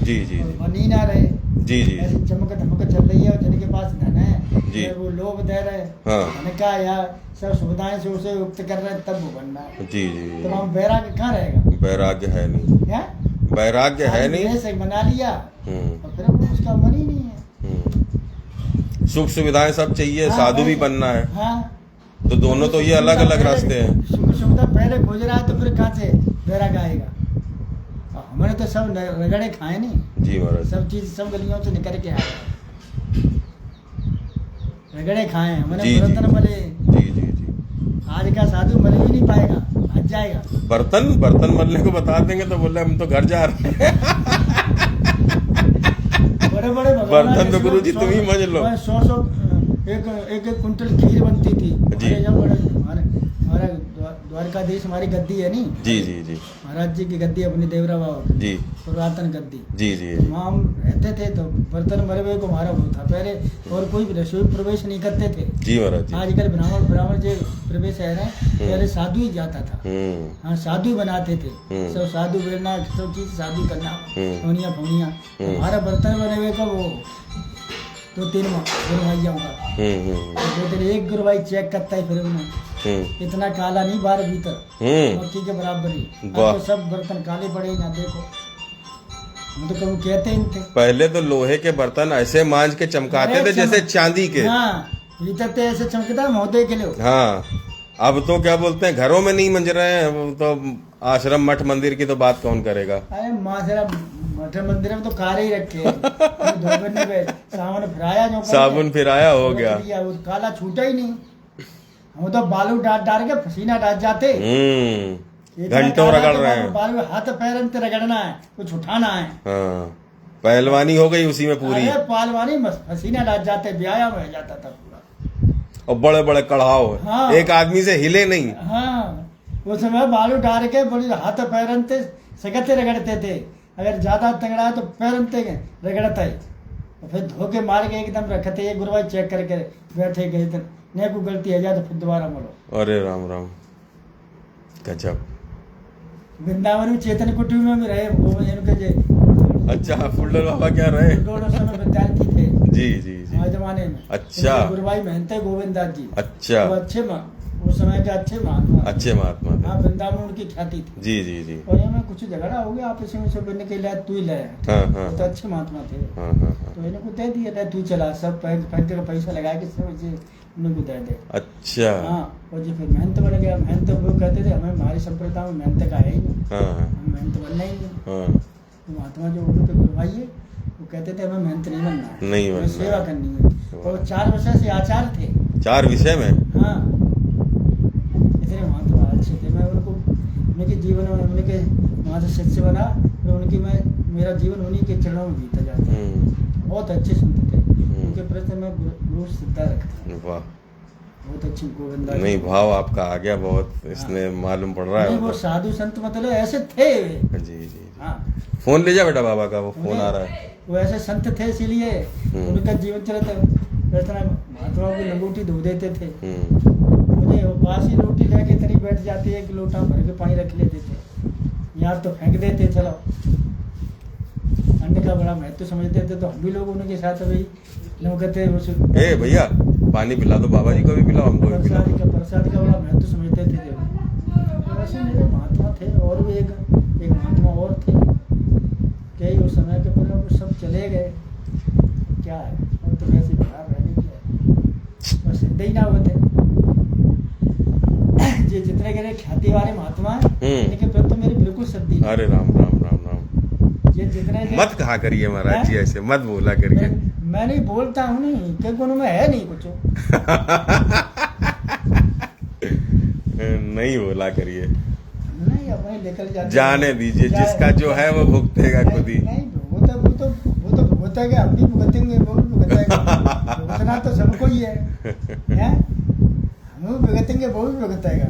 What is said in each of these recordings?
जी जी और जी बनी ना रहे। जी जी ऐसी चमक धमक चल रही है और जिनके पास धन है जी। अगर वो लोभ दे रहे हाँ। धन का या सब सुविधाएं से उसे युक्त कर रहे हैं, तब वो बनना है। जी जी तो हम वैराग्य कहाँ रहेगा? वैराग्य है नहीं, क्या वैराग्य है सारी नहीं। विनय से बना लिया हम्म और फिर वो उसका मन ही नहीं है। सुख सुविधाएं सब चाहिए, हाँ, साधु भी भाई, बनना है, हाँ तो दोनों तो ये अलग अलग रास्ते हैं। सुख सुविधा पहले खोज रहा है तो फिर कहाँ से वैराग्य आएगा? और हमने तो सब रगड़े खाए नहीं, जी महाराज। सब चीज सब गलियों से निकल के आए, रगड़े खाए हैं हमने। जी जी बर्तन मले, जी जी जी। आज का साधु मल भी नहीं पाएगा, हज जाएगा। बर्तन बर्तन मलने को बता देंगे तो बोले हम तो घर जा रहे हैं। बड़े बड़े बर्तन तो गुरु जी तुम ही मज लो। 100 एक कुंटल खीर बनती थी। जी। हमारा द्वारकाधीश हमारी गद्दी है नहीं। जी जी जी महाराज जी की गद्दी अपनी देवरा बाबा की, जी पुरातन गद्दी। जी जी वहाँ हम रहते थे तो बर्तन मरवे को हमारा वो था पहले, और कोई रसोई प्रवेश नहीं करते थे। जी महाराज जी। आजकल ब्राह्मण ब्राह्मण जो प्रवेश है ना, पहले साधु ही जाता था। हाँ साधु बनाते थे, सब साधु बेलना सब चीज साधु करना, फौनिया फौनिया। हमारा बर्तन बने हुए का वो 2-3 गुरुभाइयों का, 2-3 एक गुरुभाई चेक करता है फिर उन्हें इतना काला नहीं बाहर भीतर मक्की के बराबर ही। अब तो सब बर्तन काले पड़े ना, देखो हम तो कभी कहते ही थे। पहले तो लोहे के बर्तन ऐसे मांझ के चमकाते थे जैसे चांदी के। हाँ भीतर तो ऐसे चमकता महोदय के लिए। हाँ अब तो क्या बोलते हैं घरों में नहीं मंज रहे हैं, वो तो आश्रम मठ मंदिर की तो बात कौन करेगा। अरे माशरा मठ मंदिर में तो कार ही रखे सावन फिराया जो साबुन फिराया हो गया, वो काला छूटा ही नहीं। हम तो बालू डाल के पसीना डाल जाते, घंटों रगड़ रहे हैं। बालू हाथ पैर में रगड़ना है, कुछ उठाना है। हाँ पहलवानी हो गई उसी में पूरी। अरे पहलवानी पसीना डाल जाते, व्यायाम हो जाता था पूरा। और बड़े बड़े कढ़ाव। हाँ। एक आदमी से हिले नहीं। हाँ उस समय बालू डाल के बड़ी हाथ पैरन से सकते रगड़ते थे, अगर ज्यादा तगड़ा है तो पैरन से रगड़ता है, तो फिर धोके मार के एकदम रखते। ये गुरुवार चेक करके बैठे गए थे, नहीं कोई गलती है जाए तो फिर दोबारा मरो। अरे राम राम गजब। वृंदावन में चेतन कुटी में भी रहे वो इनके जे। अच्छा फुल्लर बाबा क्या रहे? दोनों समय विद्यार्थी थे जी जी जी आज जमाने में। अच्छा। गुरुभाई महंते गोविंद दास जी। अच्छा। वो अच्छे उस समय के अच्छे महात्मा, अच्छे महात्मा थे। हाँ वृंदावन उनकी ख्याति थी। जी जी जी। और यहाँ में कुछ झगड़ा हो गया आपस में, सब बनने के लिए तू ही लाया। हाँ हाँ तो अच्छे महात्मा थे। हाँ हाँ हाँ। तो इन्हें को दे दिया तू चला, सब फैक्ट्री का पैसा लगा के सब उनको दे दे। अच्छा। हाँ और जो फिर मेहनत बन गया, मेहनत वो कहते थे हमें हमारी संप्रदाय में मेहनत का है ही नहीं, हाँ हम मेहनत बनना ही नहीं। हाँ तो महात्मा जो उनके गुरुभाई है वो कहते थे हमें मेहनत नहीं बनना है, नहीं हमें बनना सेवा है। करनी है। और 4 विषय से आचार्य थे। 4 विषय में? हाँ इतने महात्मा अच्छे थे। मैं उनको उनके जीवन में उनके वहाँ से शिष्य बना, फिर उनकी मैं मेरा जीवन उन्हीं के चरणों में बीता जाता है। बहुत अच्छे संत थे, उनके प्रति मैं रोज श्रद्धा रखता हूँ। वाह बहुत अच्छी गोविंदा। नहीं भाव आपका आ गया बहुत, इसमें मालूम पड़ रहा है। वो साधु संत मतलब ऐसे थे। जी जी जी। हाँ फोन ले जा बेटा बाबा का, वो फोन आ रहा है। वो ऐसे संत थे इसीलिए उनका जीवन चलता। वैसा महात्मा को लंगोटी धो देते थे, मुझे वो बासी रोटी लेके तरी बैठ जाती, 1 लोटा भर के पानी रख लेते थे, यहाँ तो फेंक देते। चलो अन्न का बड़ा महत्व समझते थे, तो हम भी लोग उनके साथ वही लोग कहते ए भैया पानी पिला दो, बाबा जी को भी पिलाओ, हमको भी पिलाओ। प्रसाद का बड़ा महत्व समझते थे जब। वैसे मेरे महात्मा थे, और भी एक महात्मा और थे कई उस समय के, पर वो सब चले गए। क्या है और तो वैसे बिहार रहने क्या बस सिद्ध ही ना होते। ये जितने के ख्याति वाले महात्मा हैं इनके प्रति तो मेरी बिल्कुल श्रद्धा। अरे राम राम राम राम। ये जितने मत कहा करिए महाराज जी, ऐसे मत बोला करिए। मैं नहीं बोलता हूँ नहीं, क्योंकि उनमें है नहीं कुछ। नहीं बोला करिए, नहीं अपने निकल जाते, जाने दीजिए, जिसका जो है वो भुगतेगा खुद ही। नहीं वो तो भुगतेगा, हम भी भुगतेंगे, वो भी भुगतेगा। भुगतना तो सबको ही है? हम भी भुगतेंगे, वो भी भुगतेगा।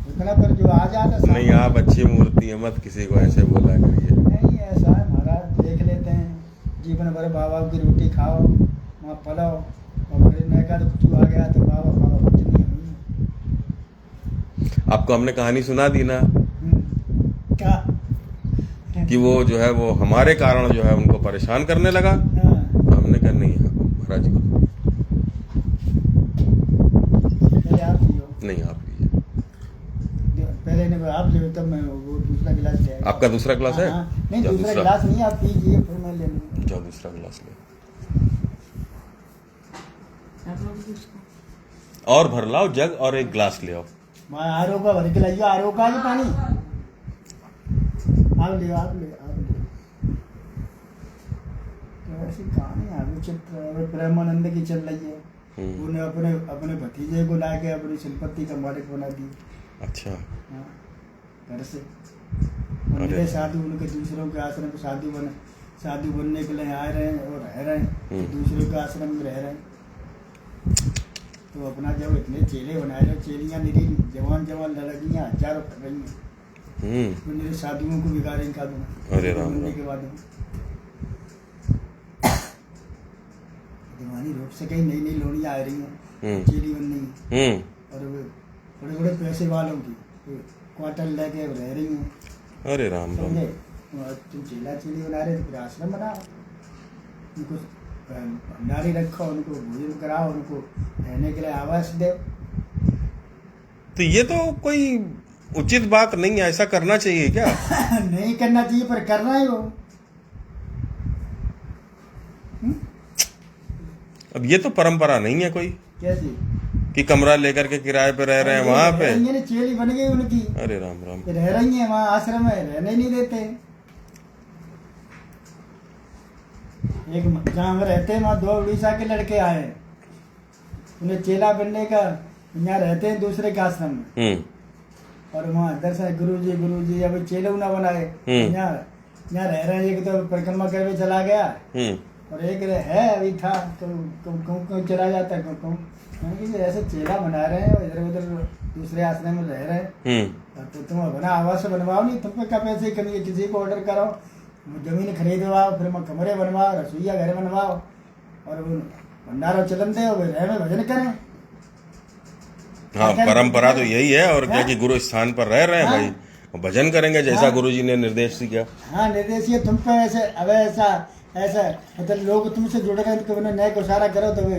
भुगतना पर जो आ जाता। नहीं आप अच्छी मूर्ति है, मत किसी को ऐसे बोला करिए। नहीं ऐसा है महाराज, देख लेते हैं जीवन भर बाबा की रोटी खाओ, वहाँ पलो, और फिर नैका तो कुछ आ गया तो बाबा बाबा कुछ नहीं हुई। आपको हमने कहानी सुना दी ना, क्या? कि वो जो है वो हमारे कारण जो है उनको परेशान करने लगा। हाँ। हमने कहा नहीं महाराज जी को पहले आप पियो, नहीं, आप लीजिए। पहले ने आप ले, तब मैं वो दूसरा गिलास ले आया। आपका दूसरा गिलास है? हाँ, नहीं जाओ दूसरा गिलास नहीं, आप पीजिए फिर मैं ले लूँगा। जाओ दूसरा गिलास ले और भर लाओ जग और एक गिलास ले आओ। मैं आरो का भर के लाइए, आरो का जो पानी आप ले, आप ले, आप ले। तो ऐसी कहानी आगे चित्र प्रेमानंद की चल रही है। उन्हें अपने अपने भतीजे को ला के अपनी संपत्ति का मालिक बना दी। अच्छा। हाँ, घर से और मेरे साधु उनके दूसरों के आश्रम में साधु बनने के लिए आ रहे हैं और रह रहे हैं, दूसरों के आश्रम में रह रहे हैं। तो अपना जब इतने चेले बनाए रहे, चेलियां निरी जवान जवान लड़कियां हजारों कर रही हैं, तो मेरे साधुओं को बिगाड़ेंगे का दूंगा। अरे राम बनने के बाद दीवानी रूप से कहीं नई नई लोनियां आ रही हैं, चेली बनने की, और बड़े बड़े पैसे वालों की क्वार्टर लेके रह रही हैं। अरे राम राम। समझे? तुम चेला चेली बना रहे तो फिर आश्रम बनाओ, उनको भंडारी रखो, उनको भोजन कराओ, उनको रहने के लिए आवास दो। तो ये तो कोई उचित बात नहीं है, ऐसा करना चाहिए क्या? नहीं करना चाहिए पर करना ही हो। अब ये तो परंपरा नहीं है कोई कैसी कि कमरा लेकर के किराए पे रह रहे हैं वहां पे। ये चेली बन गई उनकी, अरे राम राम। रह रही है वहाँ आश्रम में, रहने नहीं देते। एक जहाँ हम रहते हैं वहाँ 2 उड़ीसा के लड़के आए, उन्हें चेला बनने का, यहाँ रहते हैं दूसरे के आश्रम में, और वहाँ दर्शन गुरुजी अभी चेले ना बनाए, यहाँ रह रहे हैं। एक तो परिक्रमा करके चला गया और एक है अभी था, कहूँ चला जाता है, कहूँ ऐसे चेला बना रहे हैं, इधर उधर दूसरे आश्रम में रह रहे हैं, तो तुम अपना आवास बनवाओ, नहीं तुम पे क्या पैसे कमी है, किसी को ऑर्डर करो, जमीन खरीदवाओ, फिर कमरे बनवाओ, रसोईया घर बनवाओ, और भंडारा चलन दे, रह में भजन करें। हाँ, परंपरा तो यही है। और क्या कि गुरु स्थान पर रह रहे हैं भाई, भजन करेंगे जैसा गुरुजी ने निर्देश दिया। हाँ, निर्देश ये तुम पे ऐसे, अब ऐसा मतलब लोग तुमसे जुड़ गए तो उन्हें नए को सारा करो तो वे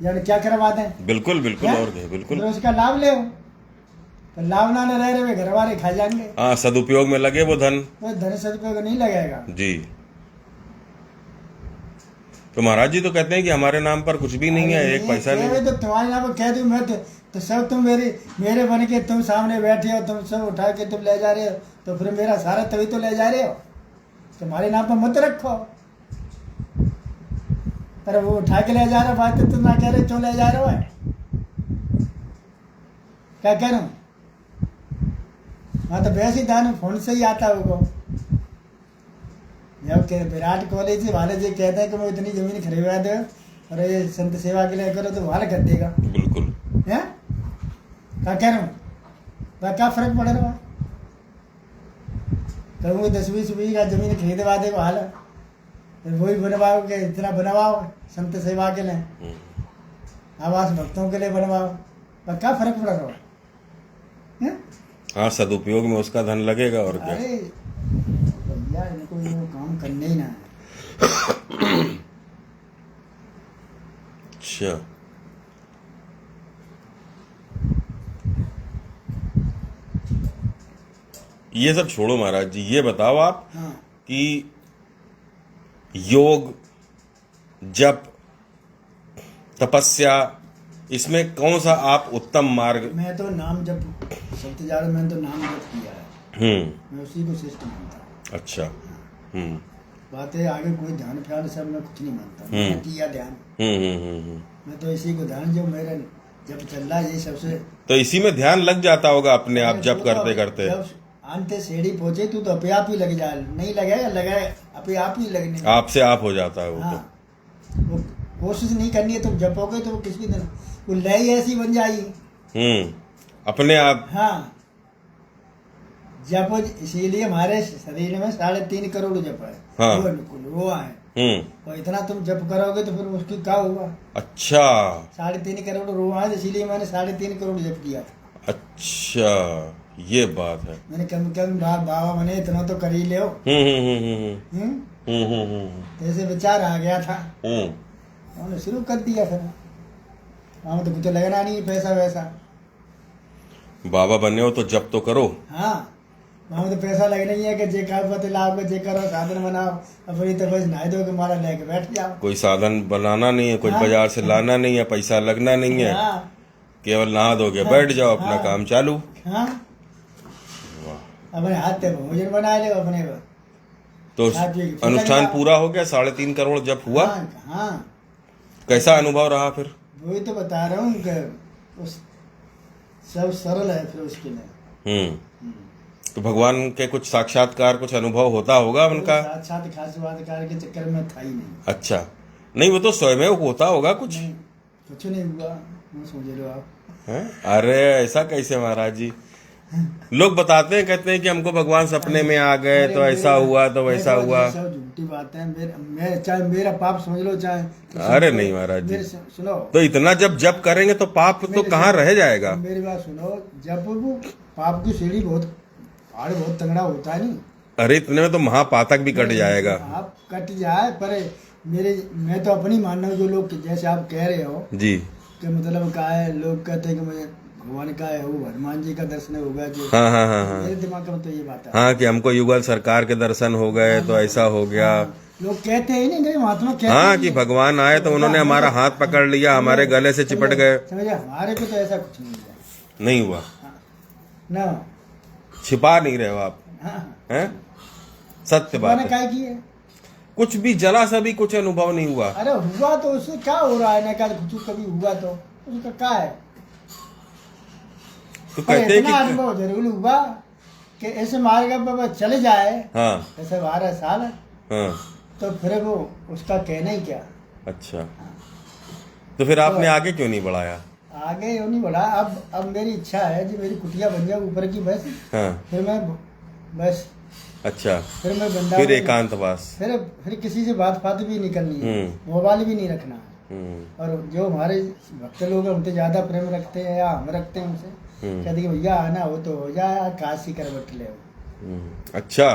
यानी क्या करवा दें। बिल्कुल बिल्कुल। और क्या, बिल्कुल। तो उसका लाभ ले, तो लाभ ना ले रह रहे, घर वाले खा जाएंगे। हाँ, सदुपयोग में लगे वो धन सदुपयोग नहीं लगेगा जी। तो महाराज जी तो कहते हैं कि हमारे नाम पर कुछ भी नहीं है, एक पैसा नहीं। तो तुम्हारे नाम पर कह दूं मैं तो सब तुम मेरे बन के तुम सामने बैठे हो, तुम सब उठा के तुम ले जा रहे हो, तो फिर मेरा सारा तभी तो ले जा रहे हो। तुम्हारे नाम पर मत रखो, पर वो उठा के ले जा रहा, बात तुम ना कह रहे क्यों ले जा रहे हो है? क्या कह रहा हूँ? हाँ, तो वैसे ही दान फोन से ही आता होगा। जब विराट कोहली जी वाले जी कहते हैं कि मैं इतनी जमीन खरीदवा दो और ये संत सेवा के लिए करो, तो वाले कर देगा। बिल्कुल है क्या कह रहा हूँ? क्या फर्क पड़ रहा है? कहूँगी 10-20 बीघा जमीन खरीदवा दे, हाल फिर वही बनवाओ के इतना बनवाओ संत सेवा के लिए, आवास भक्तों के लिए बनवाओ, पर क्या फर्क पड़ रहा है? हाँ, सदुपयोग में उसका धन लगेगा और क्या। अरे भैया, इनको ये काम करने ही ना है। अच्छा, ये सब छोड़ो महाराज जी, ये बताओ आप कि योग, जप, तपस्या, इसमें कौन सा आप उत्तम मार्ग? मैं तो नाम जप, सबसे ज्यादा मैंने तो नाम जप किया है। मैं उसी को श्रेष्ठ मानता हूँ। अच्छा। बातें आगे कोई ध्यान ख्याल सब मैं कुछ नहीं मानता, मैंने किया ध्यान। मैं तो इसी को ध्यान, जो मेरा जब चल रहा है ये सबसे, तो इसी में ध्यान लग जाता होगा अपने आप जप करते करते। अंत सीढ़ी पहुंचे तू तो अपने आप ही लग जाए, नहीं लगेगा, लगाए अपने आप ही लगने, आपसे आप हो जाता है वो। हाँ, वो कोशिश नहीं करनी है, तुम जपोगे तो किसी दिन वो लय ऐसी बन जाएगी अपने आप। हाँ, जप इसीलिए हमारे शरीर में 3.5 करोड़ जप है। हाँ। वो है, और इतना तुम जप करोगे तो फिर उसकी क्या होगा? अच्छा, 3.5 करोड़ रोआ है, इसीलिए मैंने 3.5 करोड़ जप किया था। अच्छा, ये बात है। मैंने कम कम बाबा मैंने इतना तो कर ही ले ऐसे विचार आ गया था, उन्होंने शुरू कर दिया। फिर वहाँ तो कुछ लगना नहीं पैसा वैसा। बाबा बने हो तो जब तो करो। हाँ, वहाँ तो पैसा लगना ही है कि जे का पति लाओ जे करो साधन बनाओ, अब फिर तो बस नहा धो के माला लेके बैठ जाओ। कोई साधन बनाना नहीं है, कुछ बाजार से लाना नहीं है, पैसा लगना नहीं है, हाँ, केवल नहा धो के बैठ जाओ, अपना हाँ, काम चालू। हाँ, अपने हाथ पे भोजन बना ले अपने को। तो अनुष्ठान पूरा हो गया, 3.5 करोड़ जब हुआ। हाँ, हाँ, कैसा अनुभव रहा फिर? वही तो बता रहा हूँ कि उस सब सरल है फिर उसके लिए। तो भगवान के कुछ साक्षात्कार, कुछ अनुभव होता होगा उनका? साक्षात्कार के चक्कर में था ही नहीं। अच्छा, नहीं वो तो स्वयं होता होगा कुछ। नहीं, कुछ नहीं हुआ, समझ लो आप। हैं? अरे ऐसा कैसे महाराज जी? लोग बताते हैं, कहते हैं कि हमको भगवान सपने में आ गए तो ऐसा हुआ तो वैसा हुआ। सब झूठी बात है। मैं चाहे मेरा पाप समझ लो चाहे। अरे नहीं महाराज जी, सुनो, तो इतना जब करेंगे तो पाप तो कहाँ रह जाएगा? मेरी बात सुनो, जब वो पाप की सीढ़ी बहुत आड़ बहुत तगड़ा होता है नहीं। अरे इतने में तो महापातक भी कट जाएगा। आप कट जाए, पर मैं तो अपनी मानना हूँ, जो लोग जैसे आप कह रहे हो जी कि मतलब क्या है, लोग कहते हैं कि मुझे भगवान का है, वो हनुमान जी का दर्शन होगा जो। हाँ हाँ हाँ हाँ, मेरे दिमाग में तो ये बात है। हाँ कि हमको युगल सरकार के दर्शन हो गए तो ऐसा हो गया। लोग कहते हैं नहीं, महात्मा कहते हाँ हैं कि भगवान आए तो उन्होंने हमारा हाथ पकड़ लिया, हमारे गले से चिपट गए। समझे, हमारे को तो ऐसा कुछ नहीं हुआ। नहीं हुआ ना, छिपा नहीं रहे हो आप, हैं? सत्य बात है। क्या की है, कुछ भी जरा सा भी कुछ अनुभव नहीं हुआ। अरे हुआ तो उससे क्या हो रहा है ना, क्या कुछ कभी हुआ तो उसका क्या है। तो कहते हैं कि अनुभव जरूर हुआ कि ऐसे मार्ग बाबा चले जाए। हाँ, ऐसे 12 साल, हाँ, तो फिर वो उसका कहना ही क्या। अच्छा, तो फिर आपने आगे क्यों नहीं बढ़ाया? आगे वो नहीं बढ़ा। अब मेरी इच्छा है जी, मेरी कुटिया बन जाए ऊपर की बस। हाँ, फिर मैं बस, अच्छा, फिर मैं बंदा, फिर एकांतवास, फिर किसी से बात भी नहीं करनी है, मोबाइल भी नहीं रखना है। और जो हमारे भक्त लोग हैं उनसे ज्यादा प्रेम रखते हैं या हम रखते हैं उनसे, कहते कि भैया आना हो तो हो जाए, काशी करवट ले। अच्छा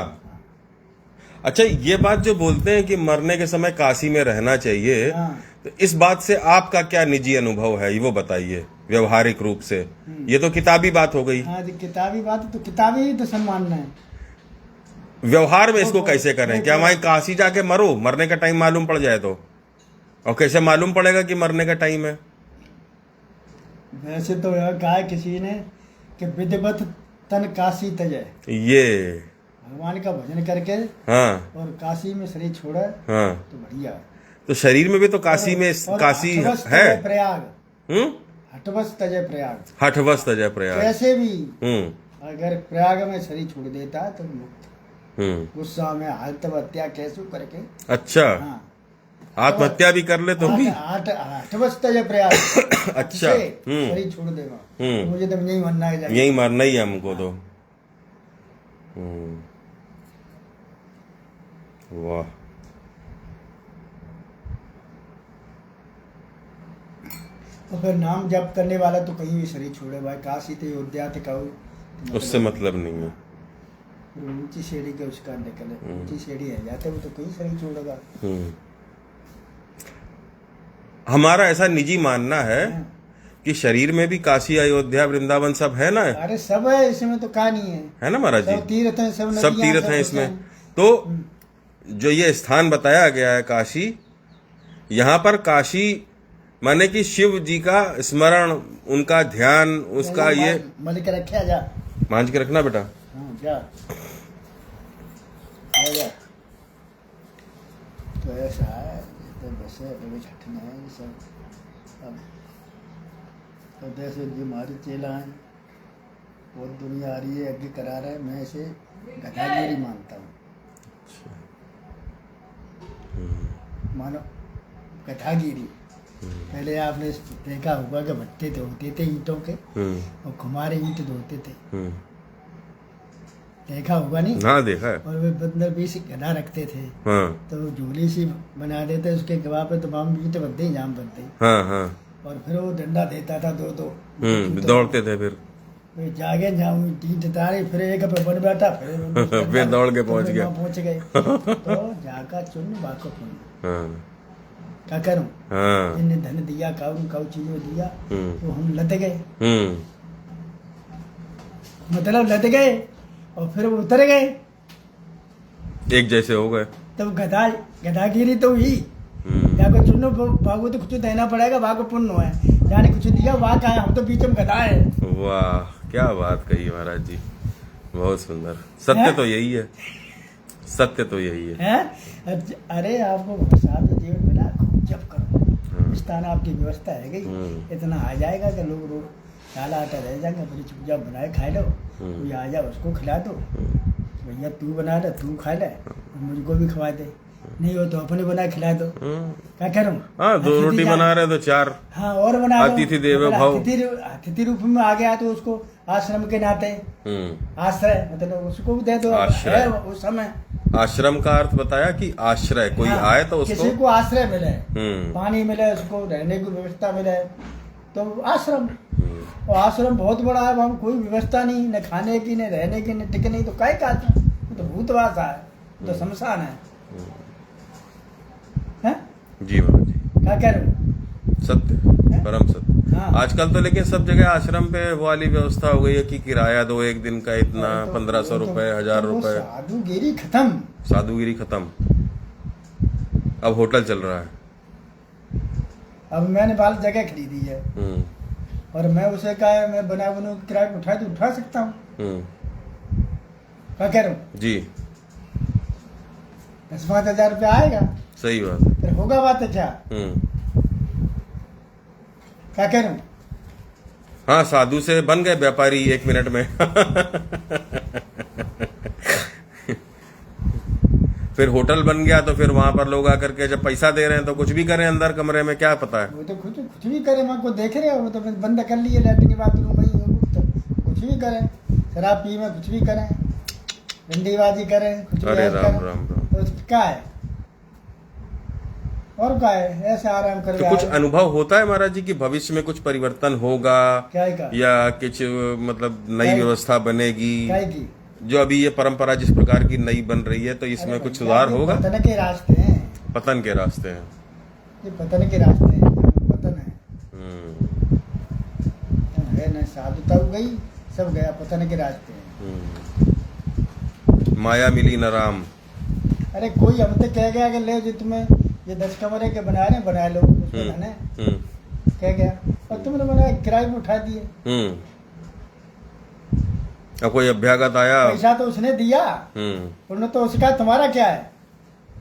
अच्छा, ये बात जो बोलते हैं कि मरने के समय काशी में रहना चाहिए, तो इस बात से आपका क्या निजी अनुभव है, ये वो बताइए व्यवहारिक रूप से। ये तो किताबी बात हो गई। हाँ, किताबी बात तो किताबी ही तो सम्मान है। व्यवहार में इसको कैसे करें? क्या वहीं काशी जाके मरो, मरने का टाइम मालूम पड़ जाए तो? और कैसे मालूम पड़ेगा कि मरने का टाइम है? वैसे तो कहा है किसी ने कि विधिवत तन काशी तजय, ये भगवान का भजन करके, हाँ, और काशी में शरीर छोड़ा, हाँ, तो बढ़िया। तो शरीर में भी तो काशी में काशी है। प्रयाग, हठवस तजय प्रयाग, हठवस तजय प्रयाग। कैसे भी अगर प्रयाग में शरीर छोड़ देता है तो मुक्त। गुस्सा में आत्महत्या कैसे करके, अच्छा, हाँ, आत्महत्या भी कर ले तो भी हठवस तजय प्रयाग। अच्छा, शरीर छोड़ देगा, मुझे तो यही मानना है, यही मानना ही है हमको तो। वाह, तो फिर नाम जप करने वाला तो कहीं भी शरीर छोड़े, भाई काशी थे, अयोध्या थे, कहूँ उससे मतलब नहीं है। ऊंची सीढ़ी के उसका निकले, ऊंची सीढ़ी है जाते वो तो कहीं शरीर छोड़ेगा। हमारा ऐसा निजी मानना है कि शरीर में भी काशी, अयोध्या, वृंदावन सब है ना। अरे सब है, इसमें तो कहा नहीं है ना महाराज जी, सब तीर्थ हैं, सब तीर्थ हैं इसमें। तो जो ये स्थान बताया गया है काशी, यहाँ पर काशी माने कि शिव जी का स्मरण, उनका ध्यान, उसका ये मालिक के रखे जा, मांझ के रखना बेटा। जा तो ऐसा है, तो बस बड़े छठना है ये सब। अब तो जैसे जो हमारी चेला हैं, बहुत दुनिया आ रही है, यज्ञ करा रहा है, मैं इसे गदागिरी मानता हूँ। मानो गदागिरी, पहले आपने देखा होगा कि भट्टे धोते थे ईंटों के, और कुम्हारे ईंट धोते थे, देखा होगा नहीं? हाँ देखा है। और वे बंदर भी गधा रखते थे, हाँ, तो झोली सी बना देते, उसके गवाह पे तमाम ईंट बनते ही, जाम बनते ही, हाँ, हाँ, और फिर वो डंडा देता था, दो दौड़ते थे, फिर फिर जागे जाऊँ तीन तारे फिर एक पे बन बैठा फिर फिर दौड़ के पहुंच गया। पहुंच गए तो जाका चुन बाको पुण्य हाँ क्या करूं हाँ जिनने धन दिया काउ चीजों दिया तो हम लद गए मतलब लद गए और फिर वो उतर गए एक जैसे हो गए। तब गदागिरी तो हुई जाको चुनो भागो तो कुछ देना पड़ेगा भागो पुण्य है जाने कुछ दिया वाह का हम तो बीच में गधा है। वाह क्या बात कही महाराज जी, बहुत सुंदर। सत्य तो यही है, सत्य तो यही है। अरे आपको साधु जीवन मिला खूब जप करो इस तरह आपकी व्यवस्था है गई इतना आ जाएगा कि लोग रोग काला आटा रह जाएंगे बड़ी पूजा बनाए खाए लो कोई आ जाए उसको खिला दो भैया तू बना दे तू खा ले मुझको भी खवा दे नहीं हो तो अपने बना खिला दो क्या करूं। हाँ 2 रोटी बना रहे तो 4 हाँ और बना दो अतिथि देवो भव। अतिथि रूप में आ गया तो उसको आश्रम के नाते आश्रय मतलब उसको भी दे दो आश्रय। उस समय आश्रम का अर्थ बताया कि आश्रय कोई आए तो उसको किसी को आश्रय मिले पानी मिले उसको रहने की व्यवस्था मिले तो आश्रम और आश्रम बहुत बड़ा है वहाँ कोई व्यवस्था नहीं न खाने की न रहने की न टिकने की तो काय का तो भूतवास है तो शमशान है जी महाराज जी क्या कह रहे हो सत्य परम सत्य। हाँ। आजकल तो लेकिन सब जगह आश्रम पे वो वाली व्यवस्था हो गई है कि किराया दो एक दिन का इतना 1500 रुपए 1000 रुपए। साधुगिरी खत्म साधुगिरी खत्म, अब होटल चल रहा है। अब मैंने बाल जगह खरीदी है और मैं उसे कहा मैं बना किराया उठा तो उठा सकता हूँ क्या कह रहा हूँ जी 10-5 हजार रुपया आएगा सही बात है। फिर होगा बात अच्छा क्या कह रहा हूँ। हाँ साधु से बन गए व्यापारी 1 मिनट में फिर होटल बन गया तो फिर वहां पर लोग आकर के जब पैसा दे रहे हैं तो कुछ भी करें अंदर कमरे में, क्या पता है। वो तो कुछ भी करे माँ को देख रहे हो वो तो बंद कर लिए लैट्रिन बाथरूम भाई तो कुछ भी करें शराब पी में कुछ भी करें डंडीबाजी करें कुछ भी अरे राम करें राम राम। तो क्या है और क्या है ऐसे आराम कर तो कुछ अनुभव होता है महाराज जी कि भविष्य में कुछ परिवर्तन होगा क्या या कुछ मतलब नई व्यवस्था बनेगी की जो अभी ये परंपरा जिस प्रकार की नई बन रही है तो इसमें कुछ सुधार होगा। पतन के रास्ते हैं, पतन के रास्ते हैं, ये पतन के रास्ते हैं, पतन है न साधुता हो गई सब गया पतन के रास्ते हैं। माया मिली न राम। अरे कोई हम तो कह गया कि ले जो तुम्हें ये 10 कमरे के बना रहे बना लो उसमें है कह गया और तुमने बनाया किराए में उठा दिए अब कोई अभ्यागत आया पैसा तो उसने दिया पुण्य तो उसका तुम्हारा क्या है।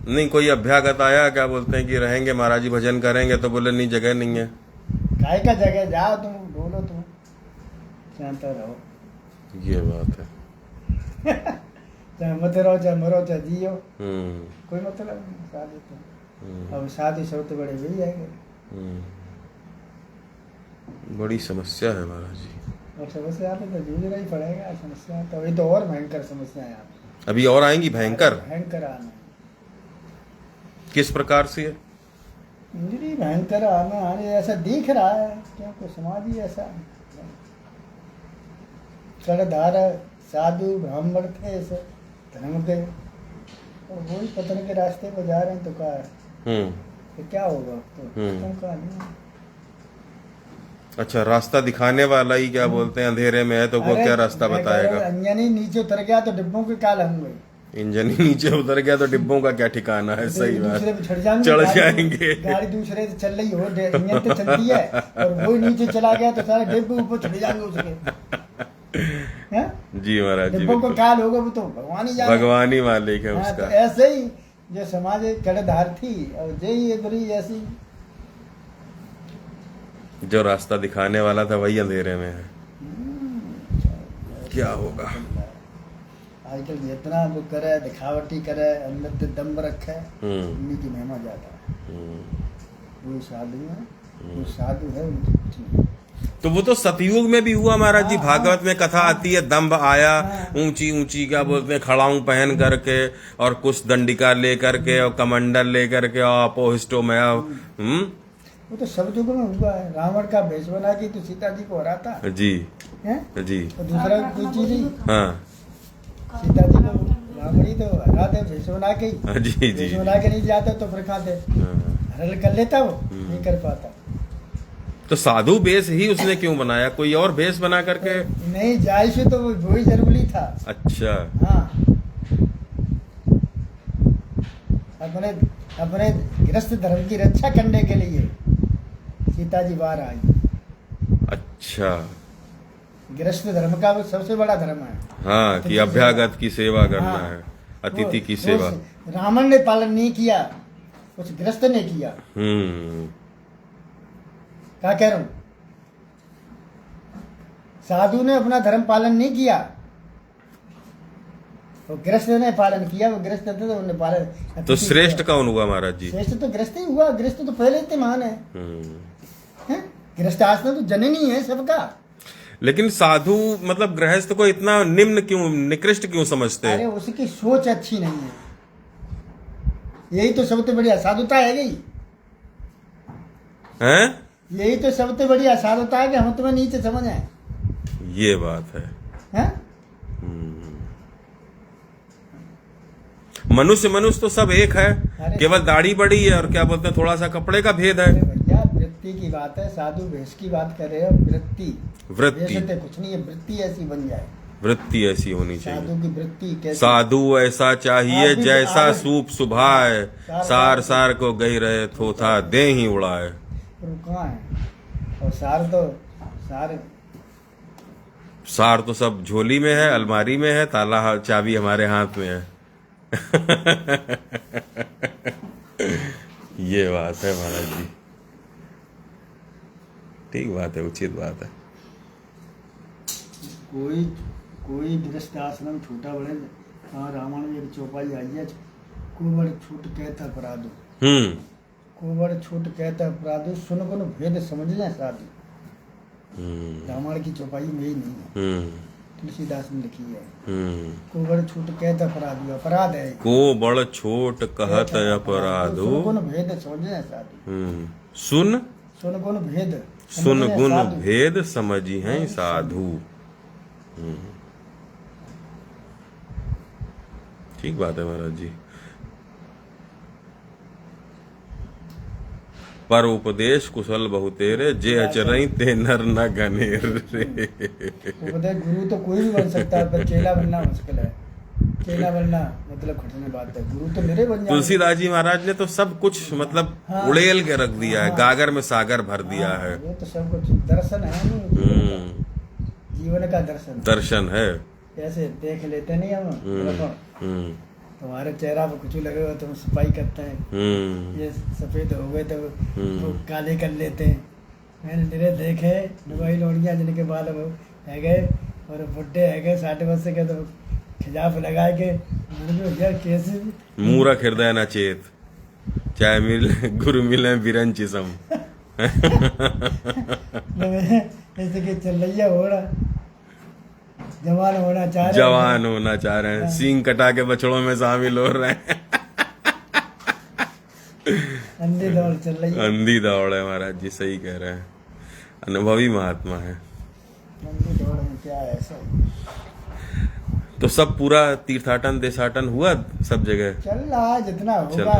नहीं कोई अभ्यागत आया क्या बोलते हैं कि रहेंगे महाराज जी भजन करेंगे तो बोले नहीं जगह नहीं है। काय का जगह जाओ तुम बोलो तुम शांत रहो ये बात है चाहे मत रहो चाहे मरो चाहे जियो कोई मतलब नहीं शादी तो अब शादी सब तो बड़े वही आएंगे। बड़ी समस्या है महाराज जी और समस्या पे तो जूझना ही पड़ेगा समस्या तो अभी तो और भयंकर समस्या है अभी और आएंगी भयंकर आना किस प्रकार से है? भयंकर आने ऐसा दिख रहा है क्योंकि समाज ही ऐसा कड़धार साधु ब्राह्मण थे ऐसे धर्म के और वही पतन के रास्ते पर जा रहे हैं तो क्या है तो क्या होगा तो का नहीं। अच्छा रास्ता दिखाने वाला ही क्या बोलते हैं अंधेरे में है तो वो क्या रास्ता बताएगा। इंजनी नीचे उतर गया तो डिब्बों के काल होंगे। इंजन ही नीचे उतर गया तो डिब्बों का क्या ठिकाना है। सही बात चढ़ जाएंगे गाड़ी दूसरे से चल रही हो इंजन तो चलती है और वो नीचे चला गया तो सारे डिब्बे ऊपर चढ़ जाएंगे उसके जी महाराज जी डिब्बों को काल होगा वो तो भगवान ही जाने भगवान ही मालिक है उसका। तो ऐसे ही जो समाज कड़धार थी और यही बड़ी ऐसी जो रास्ता दिखाने वाला था वही अंधेरे में है। क्या होगा आजकल जितना वो करे दिखावटी करे अंदर से दम रखे उन्हीं की महिमा ज्यादा है। वो साधु है वो साधु है उनकी कुछ नहीं। तो वो तो सतयुग में भी हुआ महाराज जी। भागवत में कथा आती है दम्भ आया ऊंची ऊंची क्या बोलते हैं खड़ाऊं पहन करके और कुछ दंडिका लेकर के और कमंडल लेकर के और अपोहिष्टो में वो तो सब युग में हुआ है। रावण का भेष बना के तो सीता जी को हराता जी है। जी। तो दूसरा कोई चीज ही हाँ सीता जी को रावण ही तो हराते भेष बना के ही। जी जी। भेष बना के नहीं जाते तो फिर खाते हाँ। हरल कर लेता वो नहीं कर पाता। तो साधु वेश ही उसने क्यों बनाया, कोई और वेश बना करके? नहीं जाय से तो वो ही जरूरी था। अच्छा। हाँ अपने अपने गृहस्थ धर्म की रक्षा करने के लिए सीता जी बाहर आई। अच्छा। गृहस्थ धर्म का वो सबसे बड़ा धर्म है। हाँ कि अभ्यागत की सेवा करना हाँ, है, अतिथि की वो सेवा। रावण ने पालन नहीं किया, उस गृहस्थ ने किया। क्या कह रहा हूं? साधु ने अपना धर्म पालन नहीं किया, वो गृहस्थ ने पालन किया। वो गृहस्थ थे तो उन्होंने पालन। तो श्रेष्ठ कौन हुआ महाराज जी? श्रेष्ठ तो गृहस्थ ही हुआ। गृहस्थ तो पहले इतने महान है। गृहस्थ आश्रम तो जननी है सबका। लेकिन साधु मतलब गृहस्थ को इतना निम्न क्यों, निकृष्ट क्यों समझते अरे हैं? उसकी सोच अच्छी नहीं है। यही तो सबसे बढ़िया साधुता है गई। हैं? यही तो सबसे बढ़िया साधुता है कि हम तुम्हें नीचे समझ आए। ये बात है। हैं? मनुष्य तो सब एक है, अरे केवल दाढ़ी बड़ी है और क्या बोलते हैं थोड़ा सा कपड़े का भेद है। अरे भैया वृत्ति की बात है, साधु भेष की बात कर रहे हो। वृत्ति वृत्ति भेष कुछ नहीं है, वृत्ति ऐसी बन जाए। वृत्ति ऐसी होनी चाहिए। साधु की वृत्ति कैसी? साधु ऐसा चाहिए आप भी- जैसा आप- सूप सुभाए, सार सार को गई रहे थोथा दे ही उड़ाए। पर कहाँ है? और सार तो सार तो सब झोली में है, अलमारी में है, ताला चाबी हमारे हाथ में है। ये बात है महाराज जी, ठीक बात है, उचित बात है। कोई गृहस्थ आश्रम छोटा बड़े कहाँ रावण में एक चौपाई आई है, कुंवर छूट कहता अपराधो। कुंवर छूट कहता अपराधो, सुन गुण भेद समझ जाए साधु। रावण की चौपाई में ही नहीं है, तुलसीदास ने लिखी है। कुंवर छूट कहता अपराधो, अपराध है। को बड़ छोट कहत अपराधो, सुन गुण भेद समझ जाए साधु। सुन गुण भेद सुन गुण भेद समझी हैं साधु। ठीक बात है महाराज जी। पर उपदेश कुशल बहुतेरे, जे अचरई ते नर न गनेर रे। गुरु तो कोई भी बन सकता है, पर चेला बनना मुश्किल है। चेला बनना मतलब कठिन बात है। गुरु तो मेरे बन जाए। तुलसीदास जी महाराज ने तो सब कुछ मतलब उड़ेल के रख दिया है, गागर में सागर भर दिया है। वो तो सब कुछ दर्शन है, जीवन का दर्शन है। ऐसे देख लेते नहीं हम। तुम्हारे चेहरा पर कुछ लगे हो तुम सफाई करते हैं, ये सफेद हो गए तो वो काले कर लेते हैं। मैंने निरे देखे दवाई लोड़ियाँ जिनके बाल वो है गए और बुढ़े है गए 60 वर्ष के, तो खिजाफ लगा के भैया कैसे मूरख हृदय न चेत, चाहे मिले गुरु मिले बिरंच सम। ऐसे कि चलैया हो रहा, जवान होना चाह रहे हैं, सींग कटा के बछड़ों में शामिल हो रहे हैं। अंधी दौड़ चल रही है। अंधी दौड़ है महाराज जी, सही कह रहे हैं, अनुभवी महात्मा है। अंधी दौड़ में क्या है ऐसा? तो सब पूरा तीर्थाटन देशाटन हुआ, सब जगह चल रहा है, जितना होगा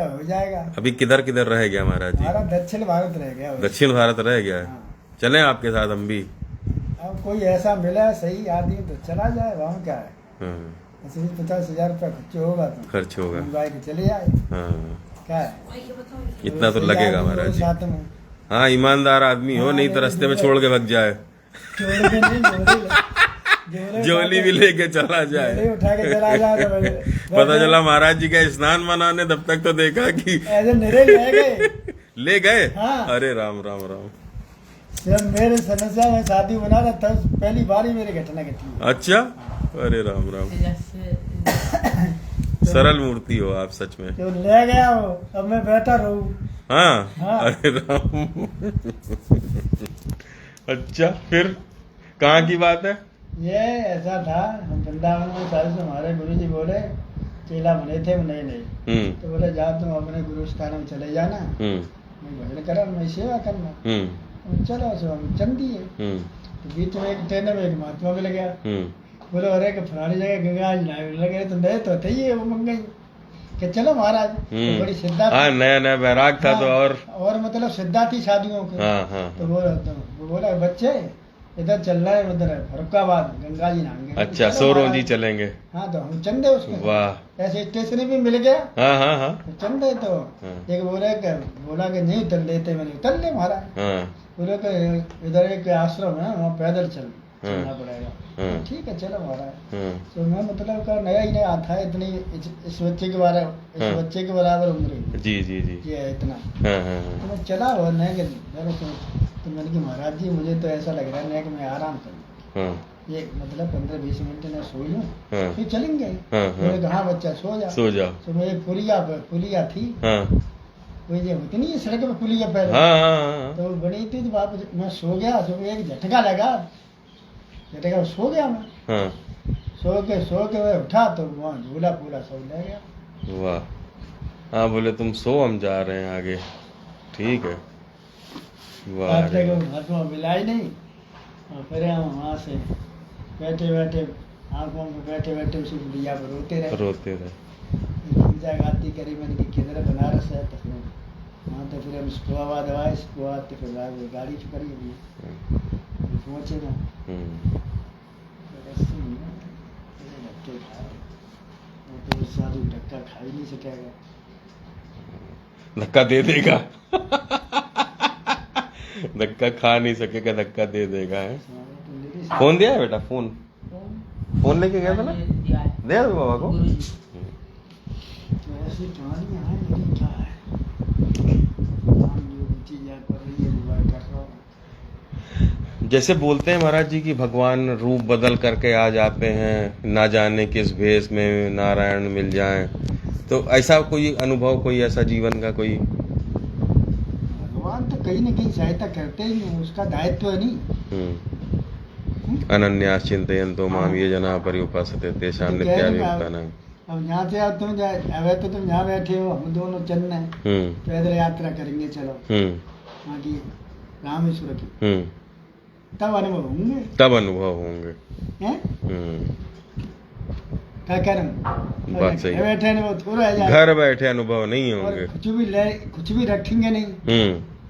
हो जाएगा। अभी किधर किधर रह गया महाराज जी? हमारा दक्षिण भारत रह गया। दक्षिण भारत रह गया है। हाँ। चलें आपके साथ हम भी। अब कोई ऐसा मिला सही आदमी तो चला जाए, वहाँ क्या है। 50,000 रुपया खर्च होगा तो मुंबई के चले जाए। क्या है, इतना तो लगेगा महाराज जी। साथ में हाँ, ईमानदार आदमी हो, नहीं तो रास्ते में छोड़ के भग जाए, छोड़ के नहीं, झोली भी लेके चला जाए। उठा के चला जाए। पता चला महाराज जी का स्नान मनाने, तब तक तो देखा कि ऐसे निरे ले गए। हाँ। अरे राम राम राम। जब मेरे समस्या में शादी बना था तब पहली बार ही मेरी घटना घटी। अच्छा, अरे राम राम। सरल मूर्ति हो आप सच में। जो ले गया हो, अब मैं बैठा रहूं। हाँ। अरे राम। अच्छा, फिर कहाँ की बात है? ये ऐसा था, हम वृंदावन में साल से हमारे गुरु जी बोले, चेला बने थे नए नए, तो बोले जाओ तुम अपने गुरु स्थान में चले जाना, मैं भजन करा, मैं सेवा करना। चलो सो हम चंदी है। तो बीच में एक ट्रेन में एक महात्मा मिल गया, बोलो अरे कि फलानी जगह गंगा लगे तो नए तो थे ये वो मंगाई कि चलो महाराज। तो बड़ी श्रद्धा, नया नया बैराग था। तो और मतलब श्रद्धा थी शादियों की। तो वो बोला बच्चे इधर चल रहा है, उधर फरुखाबाद गंगा जी नहाएंगे। अच्छा, सोरोंजी चलेंगे। हाँ, तो हम चंदे उसमें। वाह, ऐसे स्टेशन भी मिल गया। तो चंदे तो एक बोला कि नहीं उतर लेते, मैंने उतर ले महाराज। बोले कि इधर एक आश्रम है, वहाँ पैदल चलना पड़ेगा। ठीक है चलो महाराज। तो मैं मतलब का नया ही नया था, इतनी इस बच्चे के बराबर उम्र जी जी जी ये है इतना। तो मैं चला और नया तो मैंने कि महाराज जी मुझे तो ऐसा लग रहा है नया कि मैं आराम करूँ, ये मतलब 15-20 मिनट में सो लूँ फिर चलेंगे। मैंने कहा हाँ बच्चा सो जाओ। तो मैं पुलिया थी, वो ये होती नहीं सड़क पे पुलिया पहले, तो बनी थी। तो वापस मैं सो गया, एक झटका लगा, सो गया मैं। सो के मैं उठा तो वहाँ झूला पूरा सब ले गया। वाह। हाँ, बोले तुम सो, हम जा रहे हैं आगे। ठीक है। वाह, महात्मा मिला ही नहीं। और फिर हम वहाँ से बैठे आंखों में बैठे उसी बुढ़िया पर रोते रहे। पूजा गाती करी, मैंने कि किधर बनारस है। तो फिर वहाँ तो फिर हम स्कोवाबाद आए, स्कोवाबाद तो फिर गाड़ी करी पहुँचे ना। तो साधु धक्का खा ही नहीं सकेगा, धक्का दे देगा। धक्का खा नहीं सकेगा, धक्का दे देगा है। फोन दिया है बेटा? फोन लेके गया था ना, दिया था बाबा को। तो ऐसी कहानियां हैं मेरी, क्या है जैसे बोलते हैं महाराज जी कि भगवान रूप बदल करके आ जाते हैं, ना जाने किस भेष में नारायण मिल जाएं, तो ऐसा कोई अनुभव, कोई ऐसा जीवन का कोई? भगवान तो कहीं न कहीं सहायता करते ही नहीं, उसका दायित्व है नहीं। अनन्यास चिंतयन्तो माम ये जना पर्युपासते तेषां नित्याभियुक्तानां। अब यहाँ से अब तुम तुम यहाँ बैठे हो, हम दोनों चलना है, पैदल यात्रा करेंगे। चलो वहाँ की रामेश्वर की, तब अनुभव होंगे। क्या कह रहा हूँ, बात सही है। बैठे अनुभव थोड़ा है, घर बैठे अनुभव नहीं होंगे। कुछ भी रखेंगे नहीं,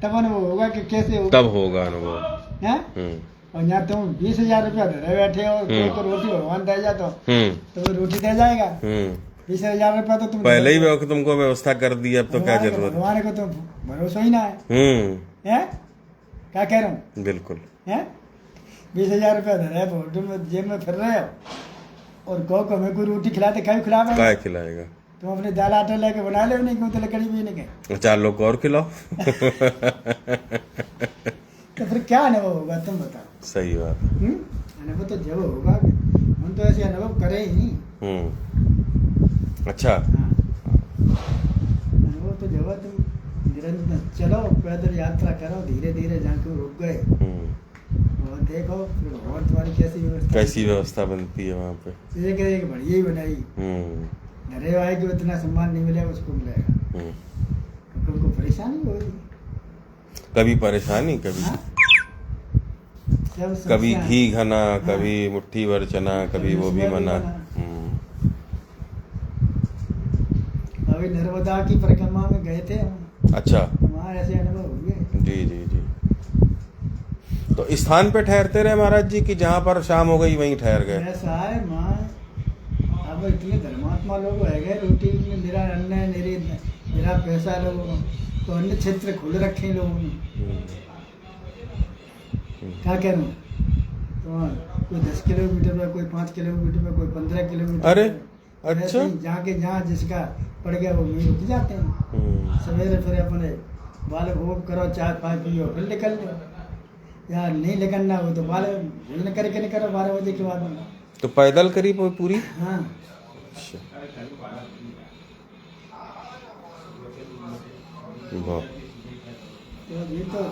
तब अनुभव होगा कि कैसे होगा, तब होगा अनुभव। और यहाँ तुम 20,000 रुपया धरे बैठे हो, कोई को रोटी भगवान दे जा तो वो रोटी दे जाएगा। 20,000 रुपया तो तुम पहले ही तुमको व्यवस्था कर दी, अब तो क्या जरूरत? भगवान को तो भरोसा ही ना है। क्या कह रहा हूँ? बिल्कुल। 20,000 रुपया धरे में जेब में फिर रहे हो, और कहो को हमें कोई रोटी खिलाते, क्या खिलाएगा? तुम अपने दाल आटा लेके बना ले, नहीं क्यों तो लकड़ी भी नहीं गए, 4 लोग को और खिलाओ। तो फिर क्या अनुभव होगा तुम बताओ? सही बात। अनुभव तो जब होगा, हम तो ऐसे अनुभव करे ही नहीं। अच्छा। अनुभव तो जब तुम निरंतर चलो, पैदल यात्रा करो, धीरे धीरे जाके रुक गए और देखो फिर और तुम्हारी कैसी व्यवस्था बनती है वहाँ पे। एक बढ़िया ही बनाई। घरे आए कि इतना सम्मान नहीं मिलेगा, उसको मिलेगा। उनको परेशानी होगी, कभी परेशानी, कभी घी घना, कभी मुट्ठी भर चना, कभी वो भी मना। अभी नर्मदा की परिक्रमा में गए थे हम। अच्छा। वहाँ ऐसे अनुभव हुए। जी जी जी। तो स्थान पे ठहरते रहे महाराज जी कि जहाँ पर शाम हो गई वहीं ठहर गए? ऐसा है माँ, अब इतने धर्मात्मा लोग है गए, रोटी में मेरा अन्न है, मेरा पैसा लोगों तो अन्य क्षेत्र खुल रखे लोगों ने। क्या कह रहा हूँ, तो कोई 10 किलोमीटर में, कोई 5 किलोमीटर में, कोई 15 किलोमीटर। अरे अच्छा। जहाँ जिसका पड़ गया वो वहीं रुक जाते हैं। सवेरे फिर अपने बाल भोग करो, चाय पाय पियो, फिर निकल लो। यार नहीं निकलना हो तो बाल भोजन करके नहीं करो 12 बजे के बाद। तो पैदल करी पूरी? हाँ। वाह। तो ये तो